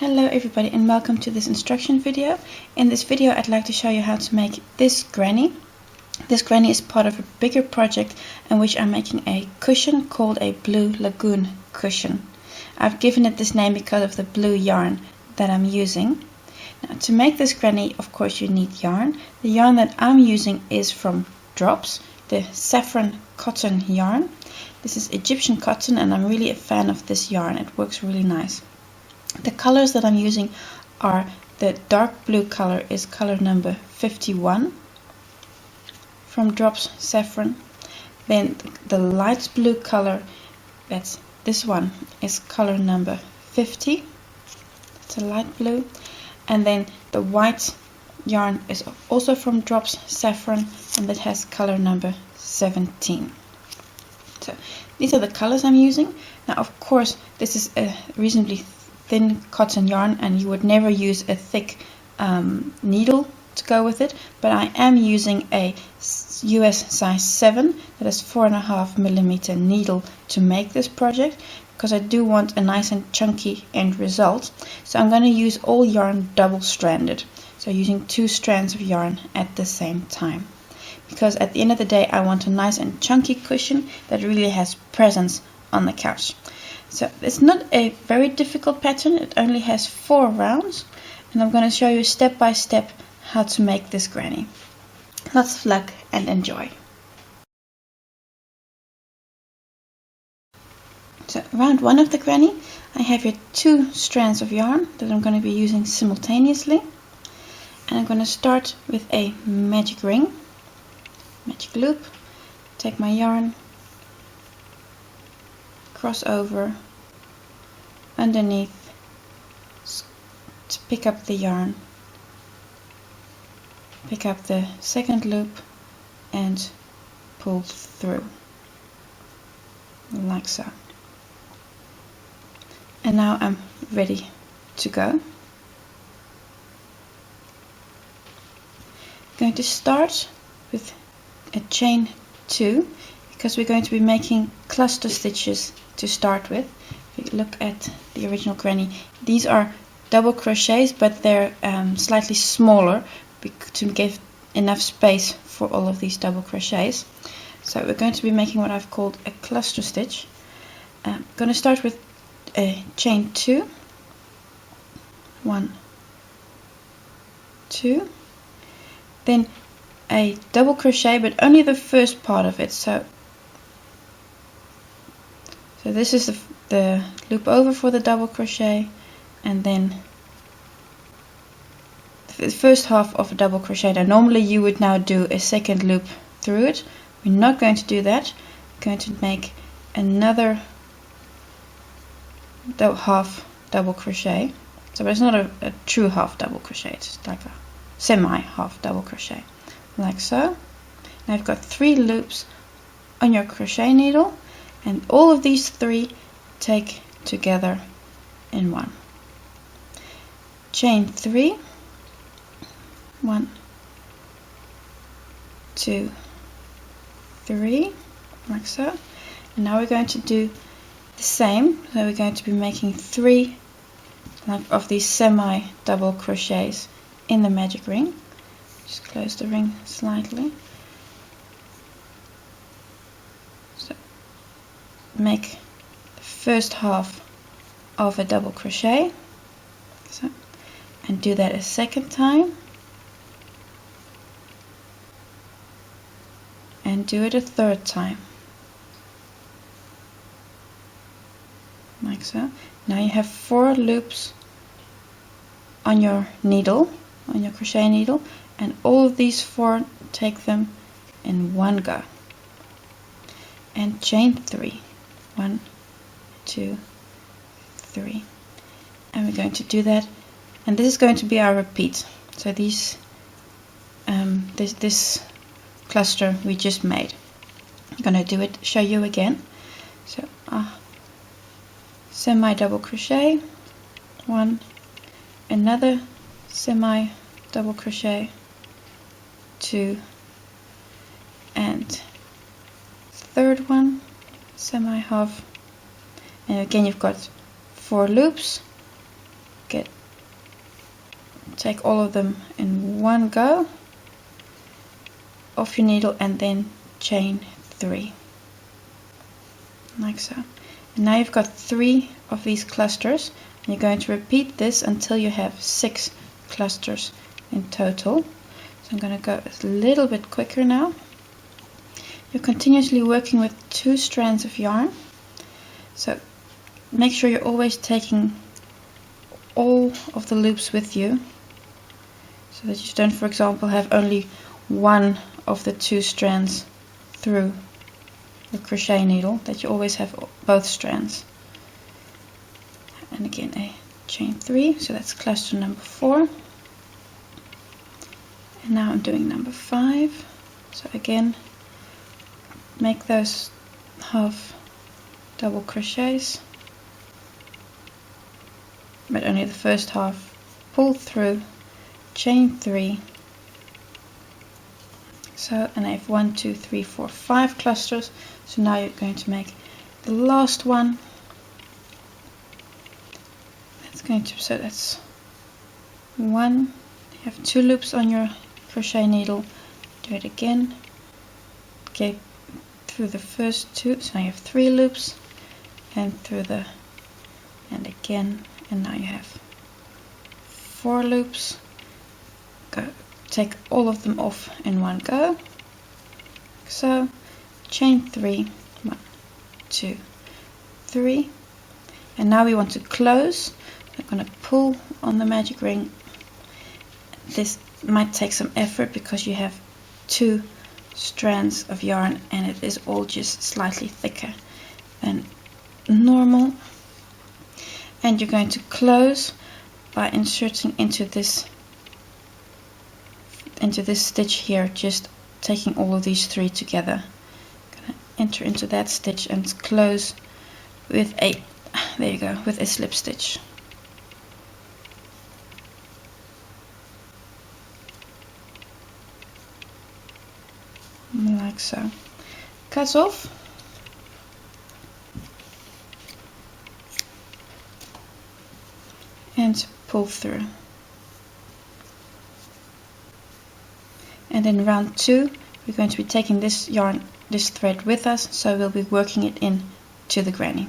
Hello everybody and welcome to this instruction video. In this video I'd like to show you how to make this granny. This granny is part of a bigger project in which I'm making a cushion called a Blue Lagoon cushion. I've given it this name because of the blue yarn that I'm using. Now, to make this granny, of course you need yarn. The yarn that I'm using is from Drops, the saffron cotton yarn. This is Egyptian cotton and I'm really a fan of this yarn. It works really nice. The colors that I'm using are the dark blue color is color number 51 from Drops Saffron. Then the light blue color, that's this one, is color number 50. It's a light blue. And then the white yarn is also from Drops Saffron and that has color number 17. So these are the colors I'm using. Now of course this is a reasonably thin cotton yarn and you would never use a thick needle to go with it, but I am using a US size 7 that is 4.5mm needle to make this project because I do want a nice and chunky end result. So I'm going to use all yarn double stranded, so using 2 strands of yarn at the same time, because at the end of the day I want a nice and chunky cushion that really has presence on the couch. So it's not a very difficult pattern, it only has 4 rounds and I'm going to show you step by step how to make this granny. Lots of luck and enjoy. So round 1 of the granny, I have here 2 strands of yarn that I'm going to be using simultaneously, and I'm going to start with a magic ring, magic loop, take my yarn, cross over, underneath, to pick up the yarn, pick up the second loop and pull through, like so. And now I'm ready to go. I'm going to start with a chain 2 because we're going to be making cluster stitches to start with. If you look at the original granny, these are double crochets, but they're slightly smaller to give enough space for all of these double crochets. So we're going to be making what I've called a cluster stitch. I'm going to start with a chain 2, 1, 2, then a double crochet, but only the first part of it. So this is the loop over for the double crochet, and then the first half of a double crochet. Now normally you would now do a second loop through it. We're not going to do that. We're going to make another half double crochet. So it's not a true half double crochet, it's like a semi half double crochet, like so. Now I've got 3 loops on your crochet needle, and all of these 3 take together in one. Chain 3, 1, 2, 3, like so. And now we're going to do the same. So we're going to be making 3 of these semi double crochets in the magic ring. Just close the ring slightly. So make the first half of a double crochet, so, and do that a second time, and do it a third time, like so. Now you have 4 loops on your needle, on your crochet needle, and all of these 4 take them in one go, and chain 3, 1, 2, 3, and we're going to do that, and this is going to be our repeat. So these this cluster we just made, I'm going to do it, show you again. So semi double crochet, 1, another semi double crochet, 2, and third one, semi half, and again you've got 4 loops take all of them in one go off your needle and then chain 3 like so. And now you've got 3 of these clusters, and you're going to repeat this until you have 6 clusters in total. So I'm going to go a little bit quicker now. You're continuously working with 2 strands of yarn, so make sure you're always taking all of the loops with you, so that you don't, for example, have only one of the 2 strands through the crochet needle, that you always have both strands. And again a chain 3, so that's cluster number 4. And now I'm doing number 5, so again make those half double crochets, but only the first half. Pull through, chain 3. So, and I have 1, 2, 3, 4, 5 clusters. So now you're going to make the last one. So that's 1. You have 2 loops on your crochet needle. Do it again. Okay, through the first 2. So now you have 3 loops, and through the, and again, and now you have 4 loops. Go. Take all of them off in one go. So chain 3, 1, 2, 3, and now we want to close. I'm going to pull on the magic ring. This might take some effort because you have 2 strands of yarn and it is all just slightly thicker than normal. And you're going to close by inserting into this stitch here, just taking all of these 3 together. Gonna enter into that stitch and close with a, there you go, with a slip stitch. Like so. Cut off. And pull through. And in round 2 we're going to be taking this yarn, this thread with us, so we'll be working it in to the granny.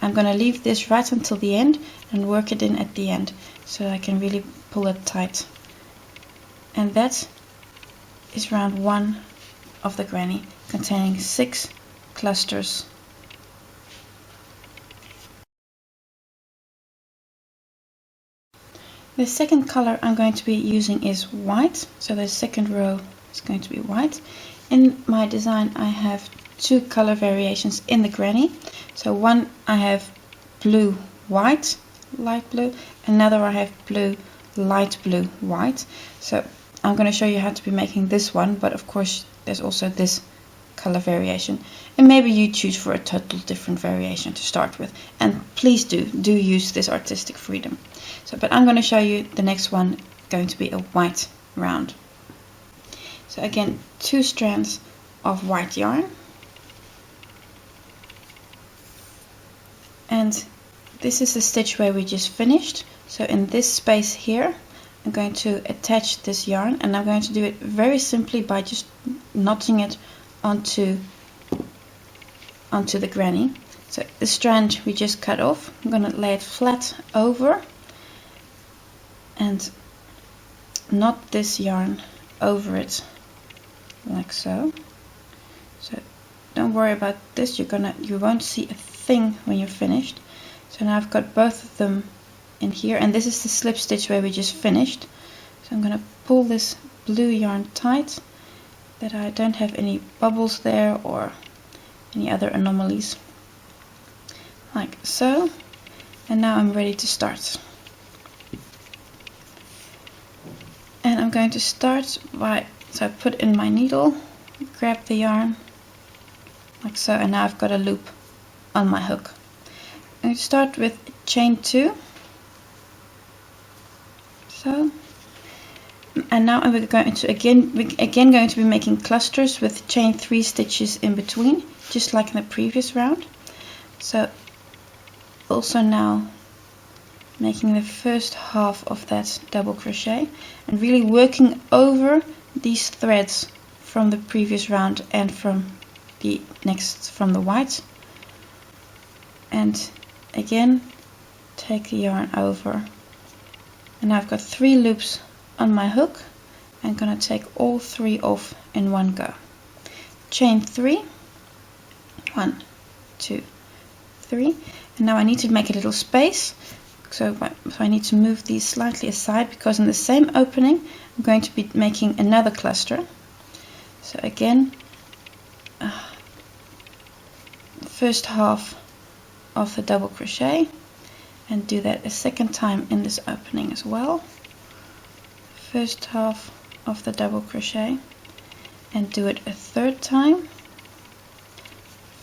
I'm going to leave this right until the end and work it in at the end so I can really pull it tight. And that is round 1 of the granny, containing 6 clusters. The second color I'm going to be using is white, so the second row is going to be white. In my design I have 2 color variations in the granny. So one I have blue white, light blue, another I have blue light blue white. So I'm going to show you how to be making this one, but of course there's also this color variation, and maybe you choose for a total different variation to start with, and please do use this artistic freedom. So, but I'm going to show you the next one, going to be a white round. So again, 2 strands of white yarn, and this is the stitch where we just finished. So in this space here I'm going to attach this yarn, and I'm going to do it very simply by just knotting it onto the granny. So the strand we just cut off, I'm going to lay it flat over and knot this yarn over it like so. So don't worry about this, you won't see a thing when you're finished. So now I've got both of them in here, and this is the slip stitch where we just finished. So I'm going to pull this blue yarn tight, that I don't have any bubbles there or any other anomalies, like so. And now I'm ready to start. And I'm going to start by, so I put in my needle, grab the yarn like so, and now I've got a loop on my hook. I'm going to start with chain 2, so, and now we're going to again going to be making clusters with chain 3 stitches in between, just like in the previous round. So also now making the first half of that double crochet and really working over these threads from the previous round and from the white, and again take the yarn over, and now I've got 3 loops on my hook. I'm going to take all 3 off in one go. Chain 3, 1, 2, 3, and now I need to make a little space, so I need to move these slightly aside, because in the same opening I'm going to be making another cluster. So again, first half of the double crochet, and do that a second time in this opening as well. First half of the double crochet, and do it a third time.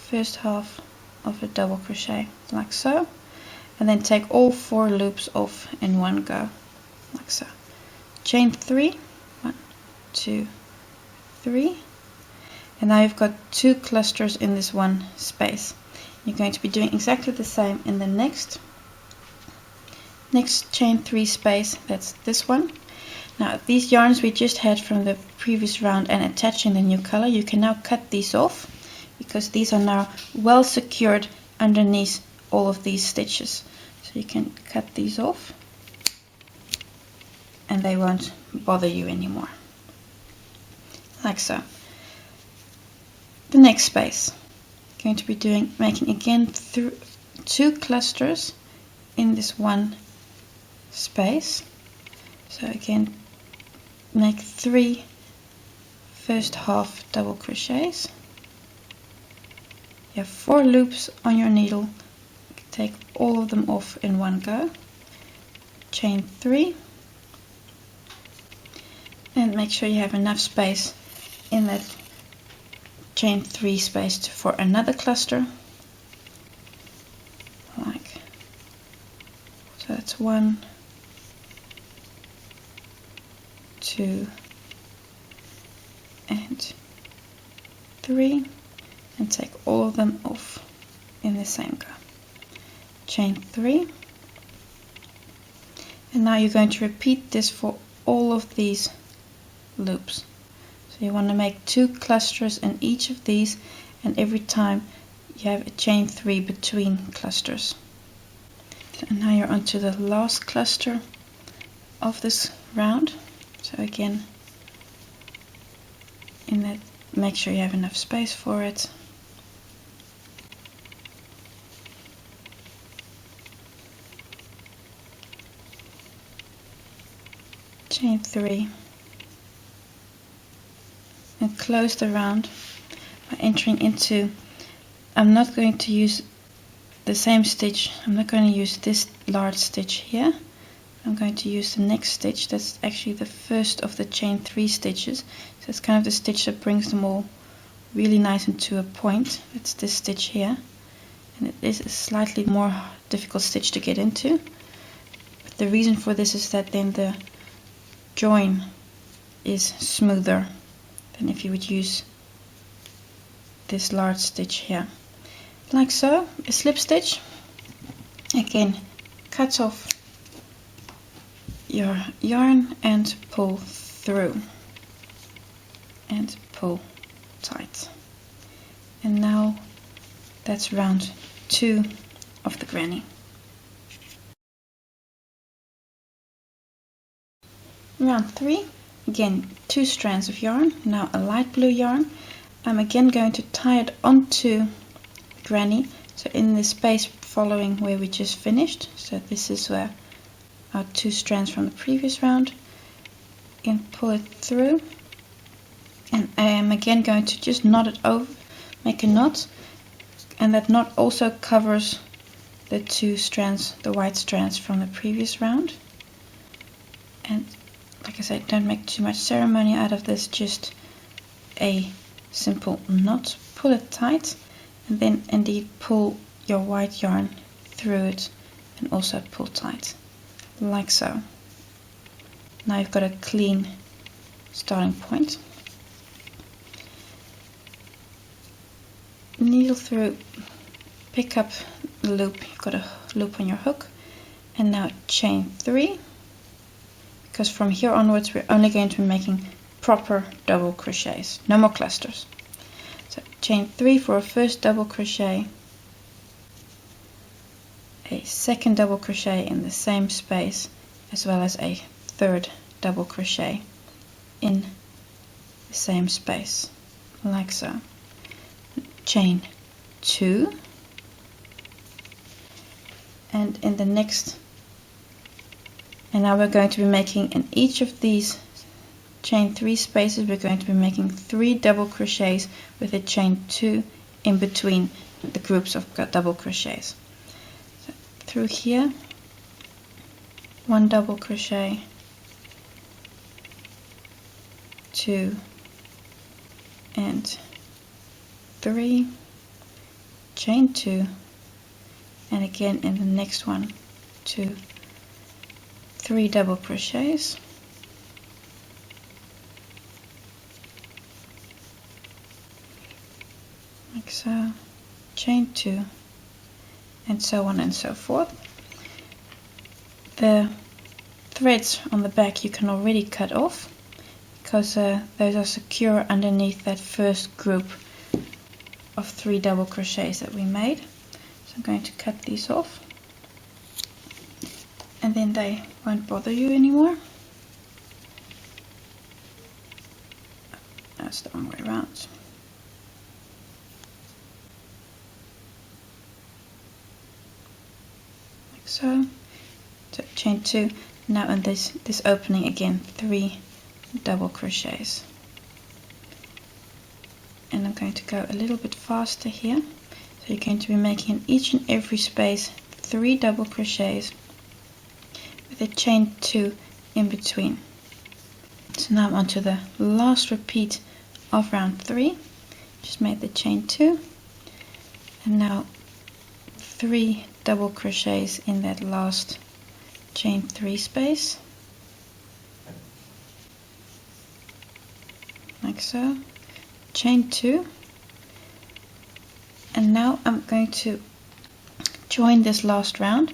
First half of a double crochet, like so, and then take all 4 loops off in one go, like so. Chain 3, 1, 2, 3, and now you've got 2 clusters in this one space. You're going to be doing exactly the same in the next chain 3 space. That's this one. Now these yarns we just had from the previous round and attaching the new color, you can now cut these off, because these are now well secured underneath all of these stitches. So you can cut these off and they won't bother you anymore, like so. The next space, going to be making again 2 clusters in this one space. So again, make 3 first half double crochets. You have 4 loops on your needle, take all of them off in one go. Chain 3, and make sure you have enough space in that chain 3 space for another cluster, like so. That's 1, 2, and 3, and take all of them off in the same go. Chain 3, and now you're going to repeat this for all of these loops. So you want to make 2 clusters in each of these, and every time you have a chain 3 between clusters. And now you're onto the last cluster of this round. So again, in that, make sure you have enough space for it. Chain 3, and close the round by entering into, I'm not going to use the same stitch, I'm not going to use this large stitch here. I'm going to use the next stitch. That's actually the first of the chain 3 stitches. So it's kind of the stitch that brings them all really nice into a point. It's this stitch here, and it is a slightly more difficult stitch to get into. But the reason for this is that then the join is smoother than if you would use this large stitch here. Like so, a slip stitch. Again, cut off your yarn and pull through and pull tight. And now that's round 2 of the granny. Round 3, again 2 strands of yarn, now a light blue yarn. I'm again going to tie it onto granny, so in the space following where we just finished. So this is where our 2 strands from the previous round, and pull it through, and I am again going to just knot it over, make a knot, and that knot also covers the 2 strands, the white strands from the previous round. And like I said, don't make too much ceremony out of this, just a simple knot. Pull it tight, and then indeed pull your white yarn through it, and also pull tight, like so. Now you've got a clean starting point. Needle through, pick up the loop, you've got a loop on your hook, and now chain 3, because from here onwards we're only going to be making proper double crochets, no more clusters. So chain 3 for a first double crochet, a second double crochet in the same space, as well as a third double crochet in the same space, like so. Chain 2, and in the next, and now we're going to be making in each of these chain 3 spaces, we're going to be making 3 double crochets with a chain 2 in between the groups of double crochets. So through here, 1 double crochet, 2 and 3, chain 2, and again in the next one 2, 3 double crochets, like so, chain 2, and so on and so forth. The threads on the back you can already cut off, because those are secure underneath that first group of 3 double crochets that we made. So I'm going to cut these off, and then they won't bother you anymore. That's the wrong way around. Like so. So chain 2. Now in this opening again 3 double crochets, and I'm going to go a little bit faster here. So you're going to be making in each and every space 3 double crochets with a chain 2 in between. So now I'm on to the last repeat of round 3. Just made the chain 2, and now 3 double crochets in that last chain 3 space, like so, chain 2, and now I'm going to join this last round,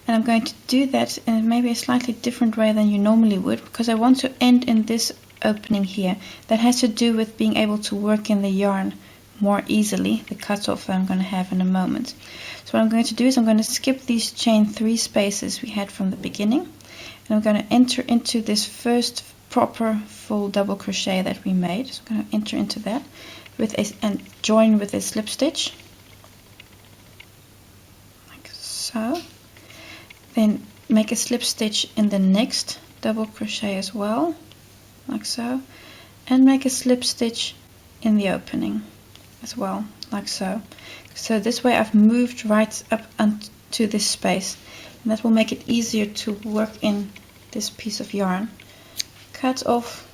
and I'm going to do that in maybe a slightly different way than you normally would, because I want to end in this opening here. That has to do with being able to work in the yarn more easily, the cutoff that I'm going to have in a moment. So what I'm going to do is I'm going to skip these chain 3 spaces we had from the beginning, and I'm going to enter into this first proper full double crochet that we made. So I'm going to enter into that with and join with a slip stitch, like so. Then make a slip stitch in the next double crochet as well, like so, and make a slip stitch in the opening as well, like so. So this way I've moved right up onto this space, and that will make it easier to work in this piece of yarn. Cut off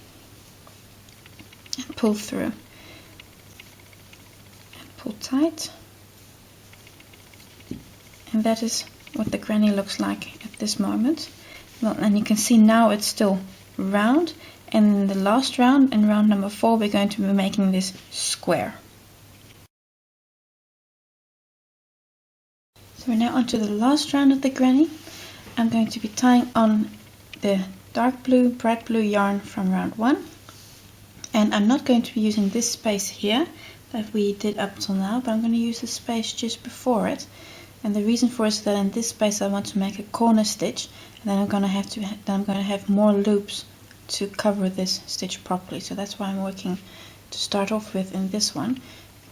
and pull through, and pull tight, and that is what the granny looks like at this moment. Well, and you can see now it's still round, and in the last round, in round number 4, we're going to be making this square. So we're now onto the last round of the granny. I'm going to be tying on the dark blue, bright blue yarn from round 1, and I'm not going to be using this space here that we did up till now, but I'm going to use the space just before it. And the reason for it is that in this space I want to make a corner stitch, and then I'm going to have more loops to cover this stitch properly. So that's why I'm working to start off with in this one,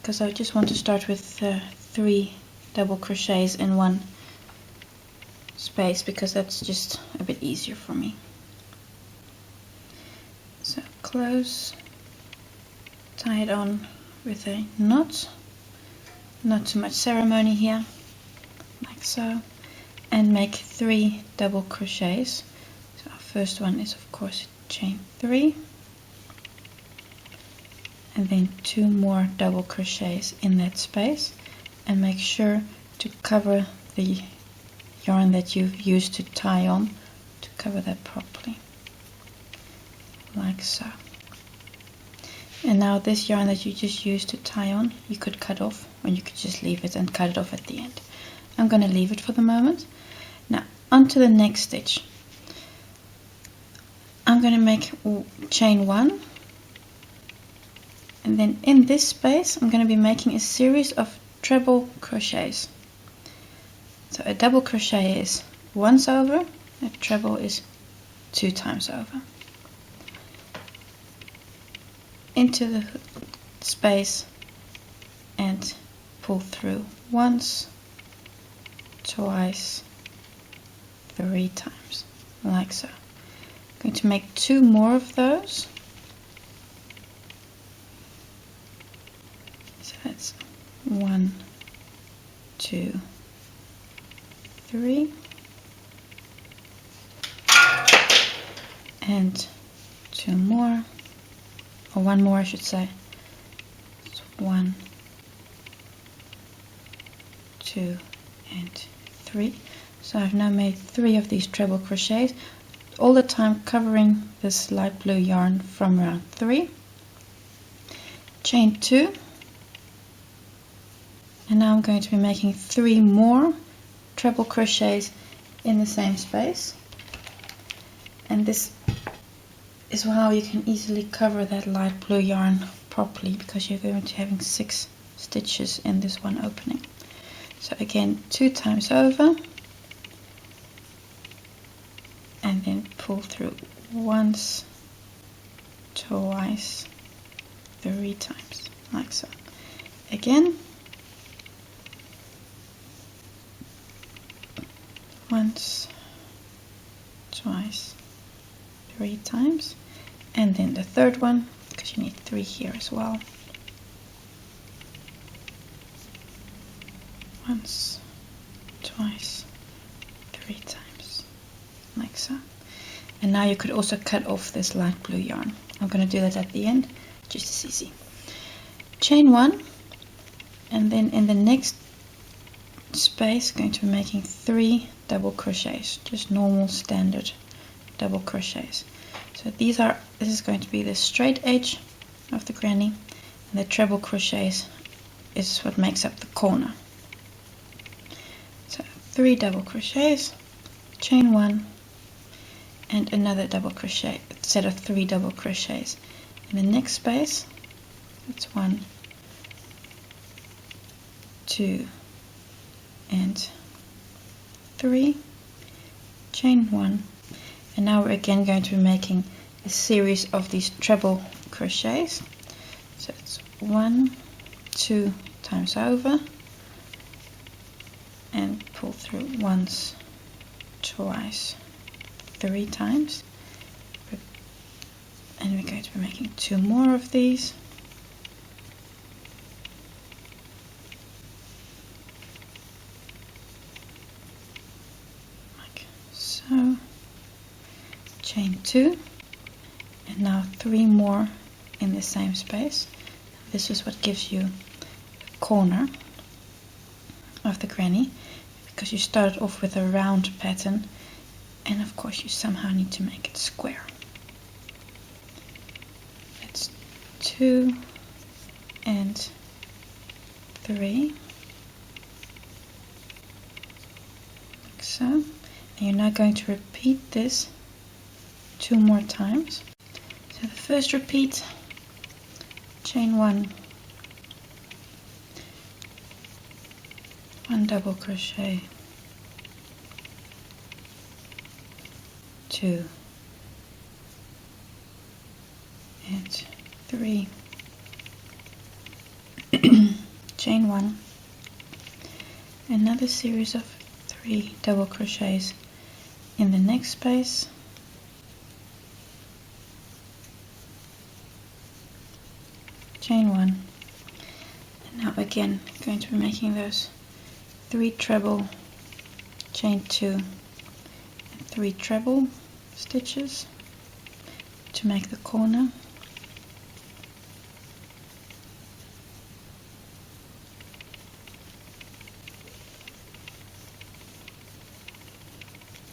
because I just want to start with 3 double crochets in one space, because that's just a bit easier for me. So close, tie it on with a knot, not too much ceremony here, like so, and make 3 double crochets. So our first one is of course chain 3, and then 2 more double crochets in that space, and make sure to cover the yarn that you've used to tie on, to cover that properly, like so. And now this yarn that you just used to tie on, you could cut off, or you could just leave it and cut it off at the end. I'm going to leave it for the moment. Now onto the next stitch. I'm going to make chain 1, and then in this space I'm going to be making a series of treble crochets. So a double crochet is once over, a treble is 2 times over. Into the space and pull through once, twice, 3 times, like so. I'm going to make 2 more of those. So that's 1, 2, 3, and 2 more, or 1 more I should say. It's 1, 2, and 3. So I've now made 3 of these treble crochets, all the time covering this light blue yarn from round 3. Chain 2, and now I'm going to be making 3 more treble crochets in the same space, and this is how you can easily cover that light blue yarn properly, because you're going to having 6 stitches in this one opening. So again, 2 times over, and then pull through once, twice, 3 times, like so. Again, once, twice, 3 times, and then the third one, because you need 3 here as well. Once, twice, 3 times, like so. And now you could also cut off this light blue yarn. I'm going to do that at the end, just as easy. Chain 1, and then in the next space going to be making 3 double crochets, just normal standard double crochets. So this is going to be the straight edge of the granny, and the treble crochets is what makes up the corner. So 3 double crochets, chain 1, and another double crochet, a set of 3 double crochets in the next space. It's 1, 2, and 3, chain 1, and now we're again going to be making a series of these treble crochets. So it's 1, 2 times over, and pull through once, twice, 3 times, and we're going to be making 2 more of these. Like so. Chain 2, and now 3 more in the same space. This is what gives you the corner of the granny, because you started off with a round pattern, and of course you somehow need to make it square. It's 2 and 3, like so. And you're now going to repeat this 2 more times. So the first repeat, chain 1, 1 double crochet, 2 and 3, chain 1, another series of 3 double crochets in the next space, chain 1, and now again going to be making those 3 treble, chain 2, and 3 treble stitches to make the corner.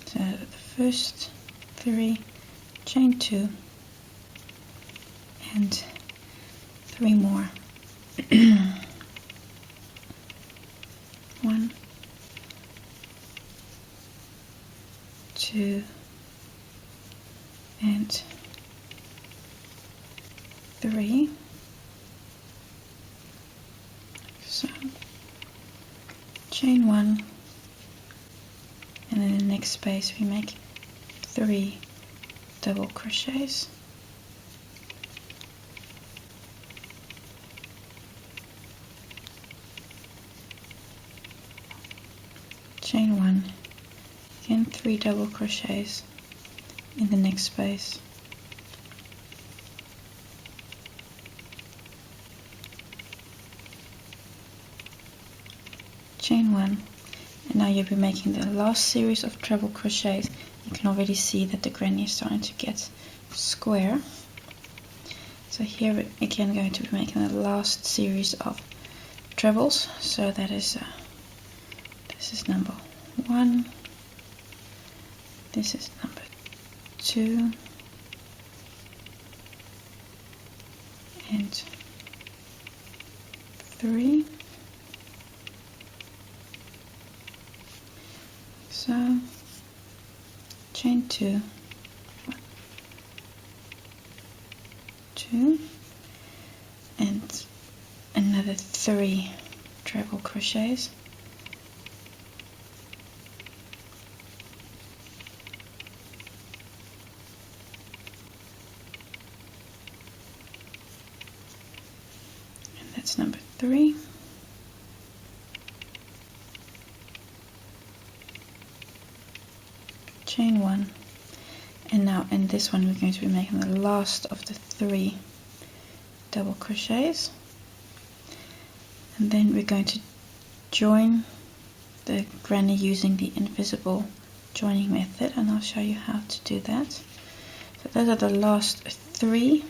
So the first 3, chain 2, and 3 more. 1, 2 and 3. So chain 1, and in the next space we make 3 double crochets. Chain 1, again 3 double crochets in the next space. Chain 1, and now you'll be making the last series of treble crochets. You can already see that the granny is starting to get square. So here we're again going to be making the last series of trebles. So that is this is number 1, this is number 2, and 3. So chain 2, 1, 2, and another 3 treble crochets. And that's number 3. Chain 1, and now in this one we're going to be making the last of the 3 double crochets, and then we're going to join the granny using the invisible joining method, and I'll show you how to do that. So those are the last 3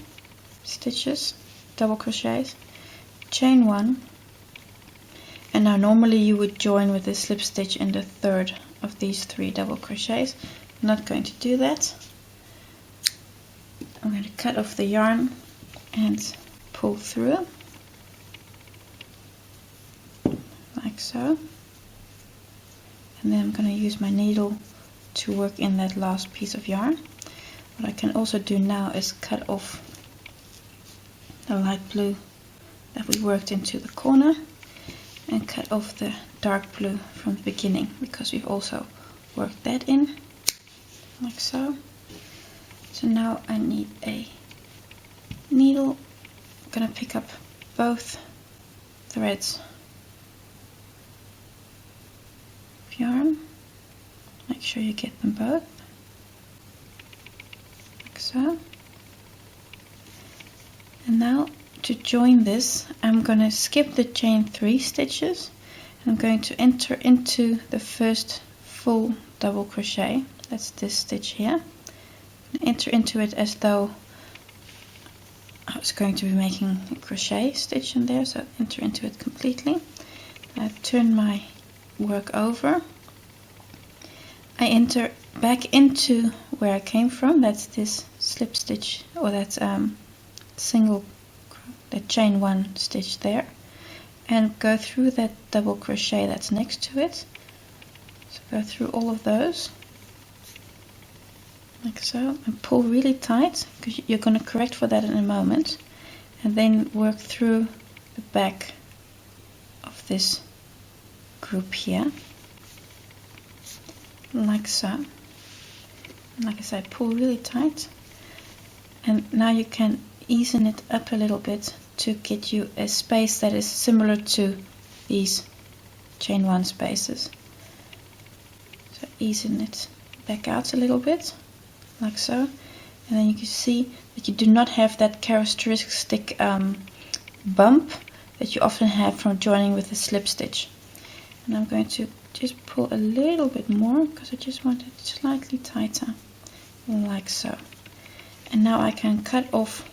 stitches, double crochets, chain 1, and now normally you would join with a slip stitch in the third of these 3 double crochets. I'm not going to do that. I'm going to cut off the yarn and pull through like so, and then I'm going to use my needle to work in that last piece of yarn. What I can also do now is cut off the light blue that we worked into the corner and cut off the dark blue from the beginning, because we've also worked that in like so. So now I need a needle. I'm gonna pick up both threads of yarn, make sure you get them both like so. And now to join this, I'm gonna skip the chain 3 stitches. I'm going to enter into the first full double crochet. That's this stitch here. Enter into it as though I was going to be making a crochet stitch in there, so enter into it completely. I turn my work over. I enter back into where I came from. That's this slip stitch, or that's that chain 1 stitch there, and go through that double crochet that's next to it. So go through all of those like so, and pull really tight, because you're going to correct for that in a moment, and then work through the back of this group here like so. And like I said, pull really tight, and now you can easen it up a little bit to get you a space that is similar to these chain 1 spaces. So easen it back out a little bit like so, and then you can see that you do not have that characteristic bump that you often have from joining with a slip stitch. And I'm going to just pull a little bit more, because I just want it slightly tighter like so. And now I can cut off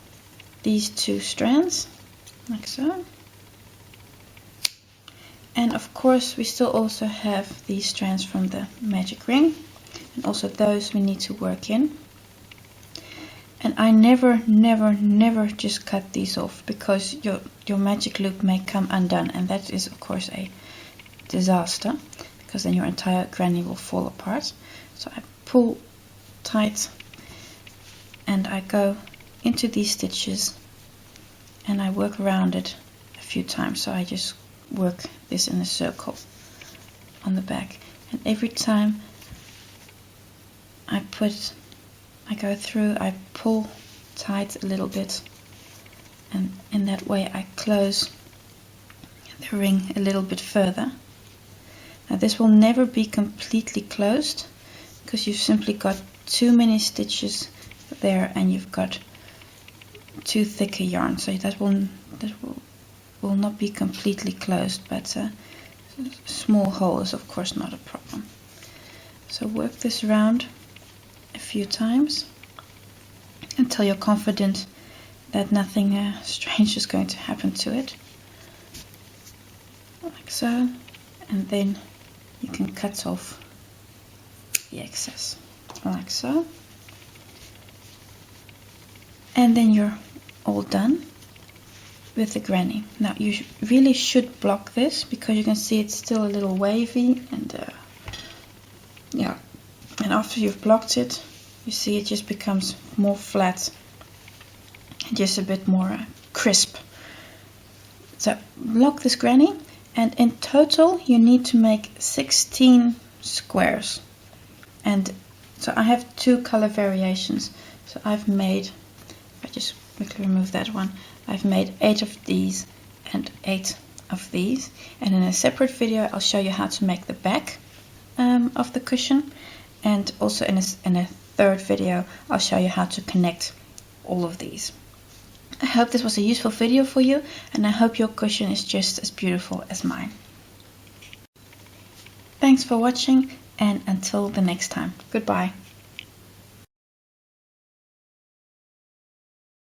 these 2 strands like so. And of course we still also have these strands from the magic ring, and also those we need to work in. And I never just cut these off, because your magic loop may come undone, and that is of course a disaster, because then your entire granny will fall apart. So I pull tight and I go into these stitches and I work around it a few times. So I just work this in a circle on the back, and every time I go through, I pull tight a little bit, and in that way I close the ring a little bit further. Now this will never be completely closed because you've simply got too many stitches there and you've got too thick a yarn, so that will not be completely closed, but a small hole is of course not a problem. So work this around a few times until you're confident that nothing strange is going to happen to it, like so, and then you can cut off the excess like so, and then you're all done with the granny. Now you really should block this because you can see it's still a little wavy, and yeah, and after you've blocked it, you see it just becomes more flat and just a bit more crisp. So block this granny, and in total you need to make 16 squares. And so I have two color variations. So I've made, if I just quickly remove that one, I've made 8 of these and 8 of these, and in a separate video I'll show you how to make the back of the cushion, and also in a third video I'll show you how to connect all of these. I hope this was a useful video for you, and I hope your cushion is just as beautiful as mine. Thanks for watching, and until the next time, goodbye.